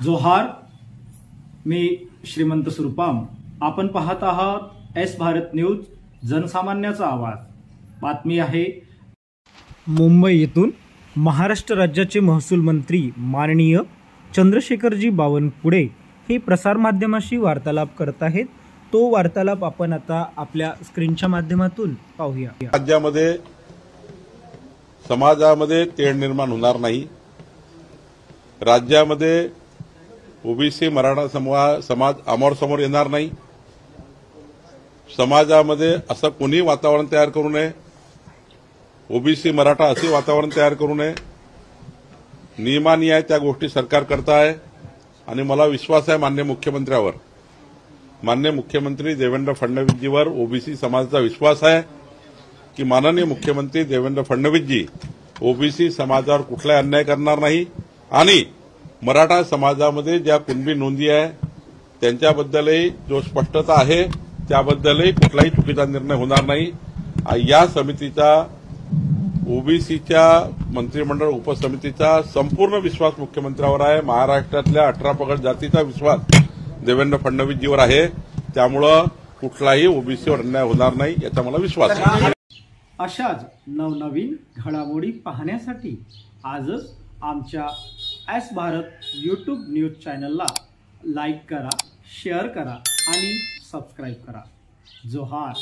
जोहार, मी श्रीमंत सुरपाम. आपण पाहत आहात एस भारत न्यूज, जनसामान्याचा आवाज. बातमी आहे मुंबई येथून महाराष्ट्र राज्याचे महसूल मंत्री माननीय चंद्रशेखरजी बावनकुळे हे प्रसार माध्यमाशी वार्तालाप करत आहेत. तो वार्तालाप आपण आता आपल्या स्क्रीनच्या माध्यमातून पाहूया. राज्यामध्ये समाजामध्ये तेढ निर्माण होणार नाही. राज्यामध्ये ओबीसी मराठा समाज अमोरासमोर येणार नाही. समाजामध्ये असं कोणी वातावरण तयार करू नये, ओबीसी मराठा असे वातावरण तयार करू नये. नियमान्याय त्या गोष्टी सरकार करत आहे आणि मला विश्वास आहे माननीय मुख्यमंत्र्यावर, माननीय मुख्यमंत्री देवेंद्र फडणवीसजीवर ओबीसी समाजाचा विश्वास आहे की माननीय मुख्यमंत्री देवेंद्र फडणवीसजी ओबीसी समाजावर कुठलाही अन्याय करणार नाही आणि मराठा समाजामध्ये ज्या कुणबी नोंदी आहे त्यांच्याबद्दलही जो स्पष्टता आहे त्याबद्दलही कुठलाही चुकीचा निर्णय होणार नाही. या समितीचा, ओबीसीच्या मंत्रिमंडळ उपसमितीचा संपूर्ण विश्वास मुख्यमंत्र्यावर आहे. महाराष्ट्रातल्या 18 पगड जातीचा विश्वास देवेंद्र फडणवीसजीवर आहे. त्यामुळं कुठलाही ओबीसीवर अन्याय होणार नाही याचा मला विश्वास आहे. अशाच नवनवीन घडामोडी पाहण्यासाठी आजच आमच्या एस भारत यूट्यूब न्यूज चॅनलला लाईक करा, शेअर करा आणि सबस्क्राईब करा. जोहार.